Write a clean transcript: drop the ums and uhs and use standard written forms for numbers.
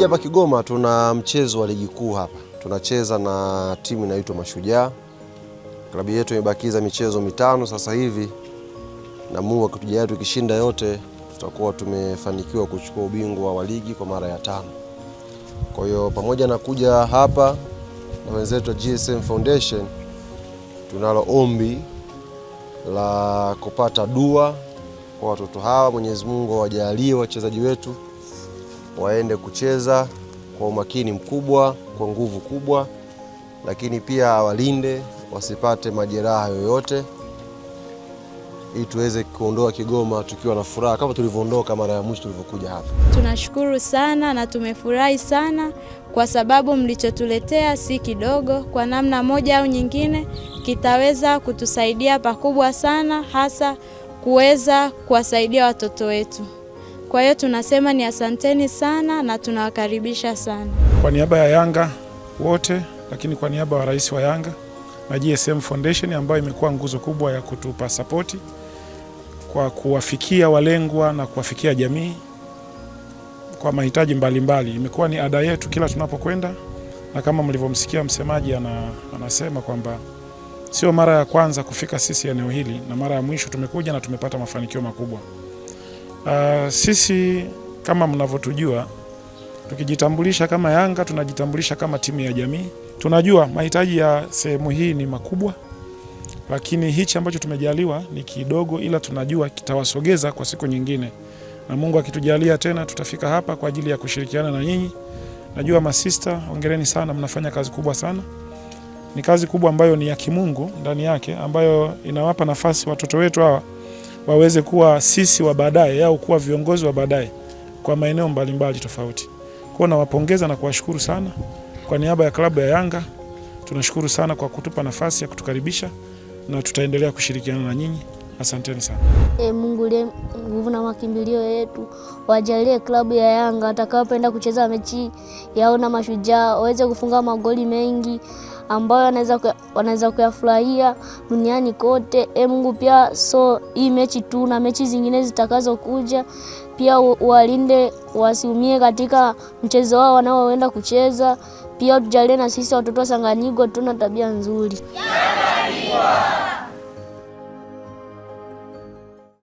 Tukija hapa Kigoma tuna mchezo wa ligi kuu hapa. Tunacheza na timu inaitwa Mashujaa. Klabu yetu imebakiza michezo 5 sasa hivi. Na Mungu akitujalia tukishinda yote tutakuwa tumefanikiwa kuchukua ubingwa wa ligi kwa mara ya 5. Kwa hiyo pamoja na kuja hapa na wenzetu wa GSM Foundation, tunalo ombi la kupata dua kwa watoto hawa. Mwenyezi Mungu awajalie wachezaji wetu waende kucheza kwa umakini mkubwa, kwa nguvu kubwa, lakini pia awalinde wasipate majeraha yoyote, ili tuweze kuondoa Kigoma tukiwa na furaha kama tulivyoondoka mara ya mwisho tulivyokuja hapa. Tunashukuru sana na tumefurahi sana kwa sababu mlichotuletea si kidogo. Kwa namna moja au nyingine kitaweza kutusaidia pakubwa sana, hasa kuweza kuwasaidia watoto wetu. Kwa hiyo tunasema ni asanteni sana na tunawakaribisha sana. Kwa niaba ya Yanga wote, lakini kwa niaba ya rais wa Yanga na GSM Foundation ambayo imekuwa nguzo kubwa ya kutupa sapoti kwa kuwafikia walengwa na kuwafikia jamii kwa mahitaji mbalimbali. Imekuwa ni ada yetu kila tunapokwenda, na kama mlivyomsikia msemaji anasema kwamba sio mara ya kwanza kufika sisi eneo hili, na mara ya mwisho tumekuja na tumepata mafanikio makubwa. Sisi kama mnavyotujua, tukijitambulisha kama Yanga tunajitambulisha kama timu ya jamii. Tunajua mahitaji ya sehemu hii ni makubwa, lakini hichi ambacho tumejaliwa ni kidogo, ila tunajua kitawasogeza kwa siku nyingine. Na Mungu akitujalia tena tutafika hapa kwa ajili ya kushirikiana na nyinyi. Najua masista, hongereni sana, mnafanya kazi kubwa sana. Ni kazi kubwa ambayo ni ya kimungu ndani yake, ambayo inawapa nafasi watoto wetu hawa waweze kuwa sisi wa baadaye au kuwa viongozi wa baadaye kwa maeneo mbalimbali tofauti. Kwa nawapongeza na kuwashukuru sana. Kwa niaba ya klabu ya Yanga tunashukuru sana kwa kutupa nafasi ya kutukaribisha, na tutaendelea kushirikiana na nyinyi. Asanteni sana. Mungu ndiye nguvu na makimbilio yetu. Wajalie klabu ya Yanga atakapopenda kucheza mechi yao na Mashujaa waweze kufunga magoli mengi ambayo wanaweza kuyafurahia duniani kote. Mungu pia hii mechi tu na mechi zingine zitakazokuja pia walinde wasiumie katika mchezo wao wanaoenda kucheza. Pia tujalie na sisi watoto wa Sanganigo tuna tabia nzuri.